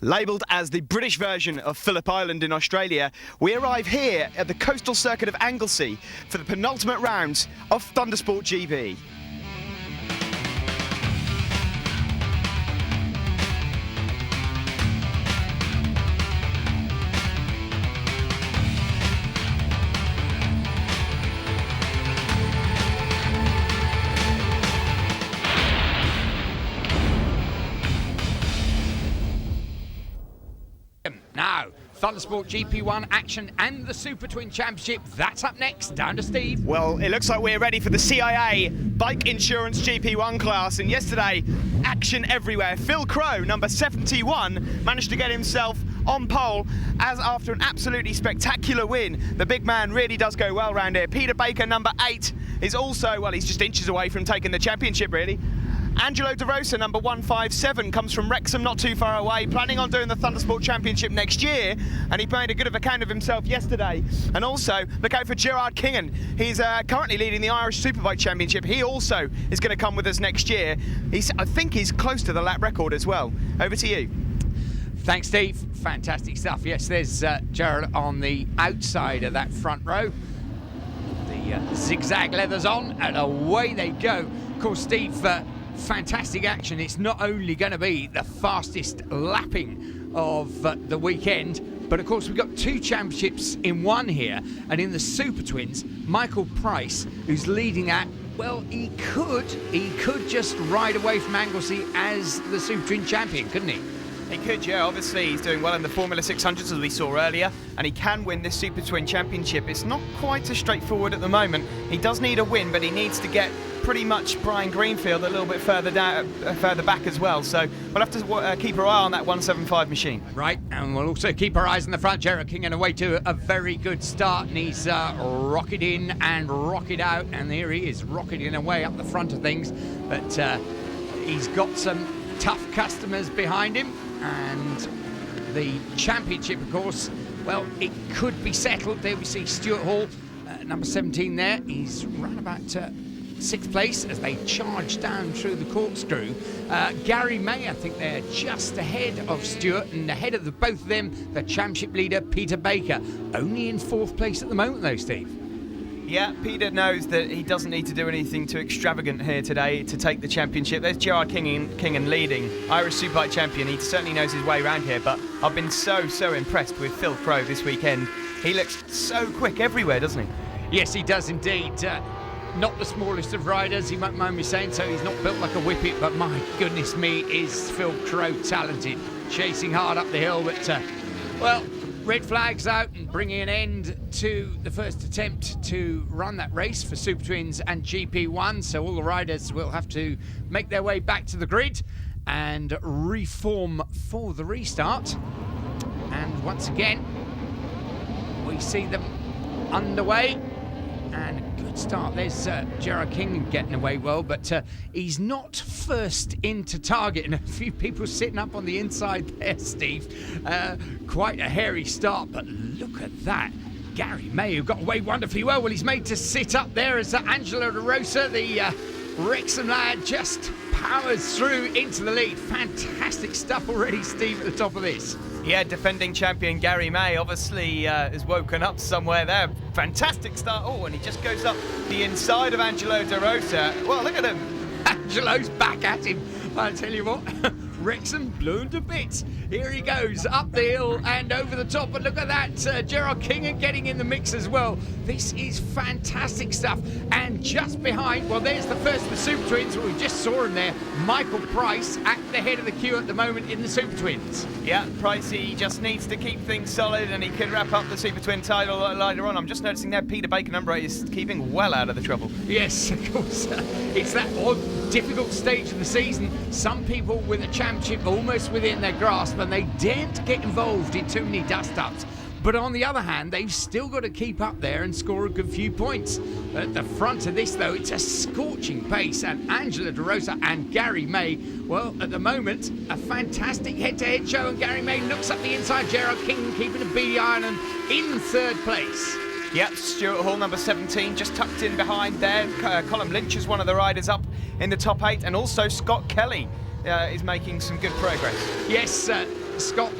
Labelled as the British version of Phillip Island in Australia, we arrive here at the coastal circuit of Anglesey for the penultimate rounds of Thundersport GB. Now, Thundersport GP1 action and the Super Twin Championship. That's up next. Down to Steve. Well, it looks like we're ready for the CIA Bike Insurance GP1 class. And yesterday, action everywhere. Phil Crowe, number 71, managed to get himself on pole as after an absolutely spectacular win. The big man really does go well round here. Peter Baker, number 8, is also, well, he's just inches away from taking the championship, really. Angelo De Rosa, number 157, comes from Wrexham, not too far away, planning on doing the Thundersport Championship next year, and he made a good of account of himself yesterday. And also, look out for Gerard Kingan. He's currently leading the Irish Superbike Championship. He also is going to come with us next year. I think he's close to the lap record as well. Over to you. Thanks, Steve. Fantastic stuff. Yes, there's Gerard on the outside of that front row. The zigzag leathers on, and away they go. Of course, Steve, fantastic action. It's not only going to be the fastest lapping of the weekend, but of course we've got 2 championships in one here. And in the Super Twins, Michael Price, who's leading that, well, he could just ride away from Anglesey as the Super Twin champion, couldn't he? He could, yeah. Obviously, he's doing well in the Formula 600s, as we saw earlier, and he can win this Super Twin Championship. It's not quite as straightforward at the moment. He does need a win, but he needs to get pretty much Brian Greenfield a little bit further down, further back as well. So we'll have to keep our eye on that 175 machine. Right, and we'll also keep our eyes on the front. Gerard Kingan away to a very good start, and he's rocketed in and rocketed out, and here he is, rocketing away up the front of things. But he's got some tough customers behind him. And the championship, of course, well, it could be settled. There we see Stuart Hall, number 17 there. He's run about 6th place as they charge down through the corkscrew. Gary May, I think they're just ahead of Stuart, and ahead of both of them, the championship leader, Peter Baker. Only in 4th place at the moment, though, Steve. Yeah, Peter knows that he doesn't need to do anything too extravagant here today to take the championship. There's Gerard Kingan leading, Irish Superbike champion. He certainly knows his way around here, but I've been so impressed with Phil Crowe this weekend. He looks so quick everywhere, doesn't he? Yes, he does indeed. Not the smallest of riders, he won't mind me saying so. He's not built like a whippet, but my goodness me, is Phil Crowe talented. Chasing hard up the hill, but, well, red flags out and bringing an end to the first attempt to run that race for Super Twins and GP1. So all the riders will have to make their way back to the grid and reform for the restart. And once again, we see them underway. And a good start. There's Gerard Kingan getting away well, but he's not first into target. And a few people sitting up on the inside there, Steve. Quite a hairy start, but look at that. Gary May, who got away wonderfully well. Well, he's made to sit up there as Angelo De Rosa, the Wrexham lad, just powers through into the lead. Fantastic stuff already, Steve, at the top of this. Yeah, defending champion Gary May obviously has woken up somewhere there. Fantastic start. Oh, and he just goes up the inside of Angelo De Rosa. Well, look at him. Angelo's back at him. I'll tell you what, Wrexham blown to bits. Here he goes, up the hill and over the top. But look at that, Gerard Kingan getting in the mix as well. This is fantastic stuff. And just behind, well, there's the first of the Super Twins. We just saw him there. Michael Price at the head of the queue at the moment in the Super Twins. Yeah, Pricey just needs to keep things solid, and he could wrap up the Super Twin title later on. I'm just noticing there Peter Baker, number 8, is keeping well out of the trouble. Yes, of course. It's that odd, difficult stage of the season. Some people with a championship almost within their grasp, and they daren't get involved in too many dust-ups. But on the other hand, they've still got to keep up there and score a good few points. At the front of this, though, it's a scorching pace, and Angelo De Rosa and Gary May, well, at the moment, a fantastic head-to-head show, and Gary May looks up the inside. Gerard Kingan keeping a beady eye on him in 3rd place. Yep, Stuart Hall, number 17, just tucked in behind there. Colin Lynch is one of the riders up in the top 8, and also Scott Kelly is making some good progress. Yes, Scott,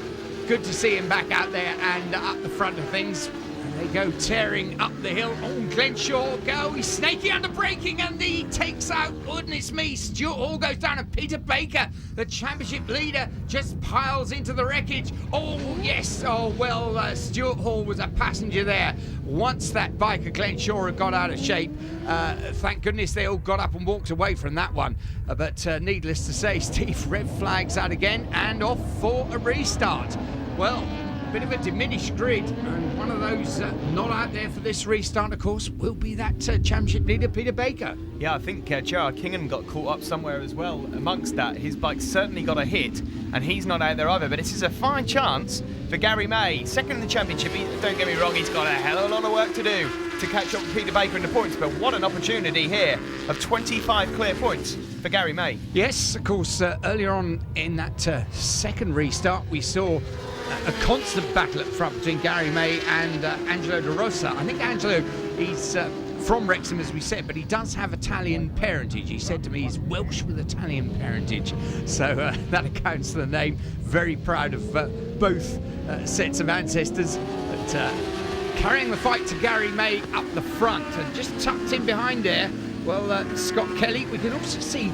good to see him back out there and up the front of things. They go tearing up the hill. Oh, Glenshaw, he's snaky under braking, and he takes out, goodness me, Stuart Hall goes down, and Peter Baker, the championship leader, just piles into the wreckage. Oh, yes, oh, well, Stuart Hall was a passenger there. Once that biker, Glenshaw, had got out of shape, thank goodness they all got up and walked away from that one. But needless to say, Steve, red flags out again, and off for a restart. Well, bit of a diminished grid, and one of those not out there for this restart, of course, will be that championship leader, Peter Baker. Yeah, I think Gerard Kingham got caught up somewhere as well amongst that. His bike certainly got a hit, and he's not out there either. But this is a fine chance for Gary May, second in the championship. Don't get me wrong, he's got a hell of a lot of work to do to catch up with Peter Baker in the points, but what an opportunity here of 25 clear points for Gary May. Yes, of course, earlier on in that second restart, we saw a constant battle at front between Gary May and Angelo De Rosa. I think Angelo, he's from Wrexham, as we said, but he does have Italian parentage. He said to me he's Welsh with Italian parentage, so that accounts for the name. Very proud of both sets of ancestors. But carrying the fight to Gary May up the front, and just tucked in behind there, well, Scott Kelly. We can also see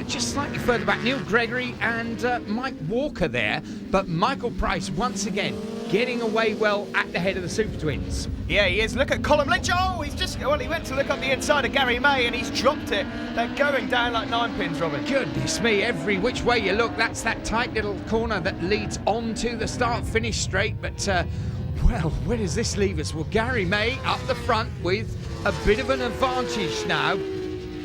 just slightly further back Neil Gregory and Mike Walker there, but Michael Price once again getting away well at the head of the Super Twins. Yeah, he is. Look at Colin Lynch. Oh, he went to look up the inside of Gary May and he's dropped it. They're going down like 9 pins, Robin. Goodness me, every which way you look, that's that tight little corner that leads on to the start-finish straight. But, well, where does this leave us? Well, Gary May up the front with a bit of an advantage now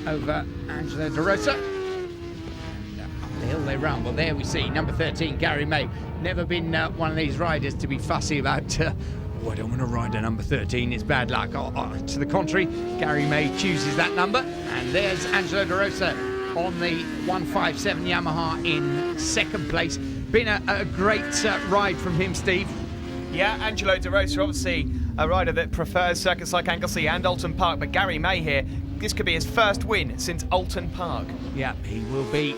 over Angelo De Rosa. Up the hill they run. Well, there we see number 13, Gary May. Never been one of these riders to be fussy about, I don't want to ride a number 13, it's bad luck. To the contrary, Gary May chooses that number. And there's Angelo De Rosa on the 157 Yamaha in second place. Been a great ride from him, Steve. Yeah, Angelo De Rosa, obviously a rider that prefers circuits like Anglesey and Alton Park, but Gary May here, this could be his first win since Alton Park. Yeah, he will be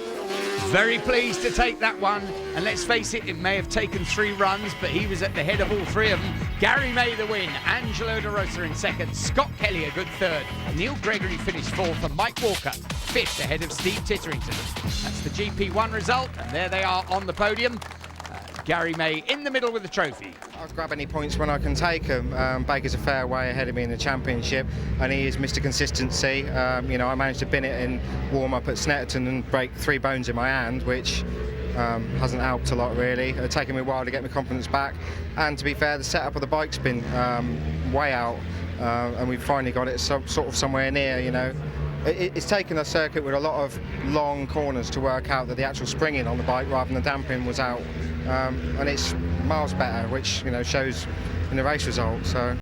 very pleased to take that one. And let's face it, it may have taken 3 runs, but he was at the head of all 3 of them. Gary May the win, Angelo De Rosa in second, Scott Kelly a good third, Neil Gregory finished 4th, and Mike Walker 5th ahead of Steve Titterington. That's the GP1 result, and there they are on the podium. Gary May in the middle with the trophy. I'll grab any points when I can take them. Baker's a fair way ahead of me in the championship, and he is Mr. Consistency. You know, I managed to bin it in warm-up at Snetterton and break 3 bones in my hand, which hasn't helped a lot really. It's taken me a while to get my confidence back, and to be fair, the setup of the bike's been way out, and we've finally got it sort of somewhere near, you know. It's taken a circuit with a lot of long corners to work out that the actual springing on the bike rather than the damping was out, and it's miles better, which, you know, shows in the race result. So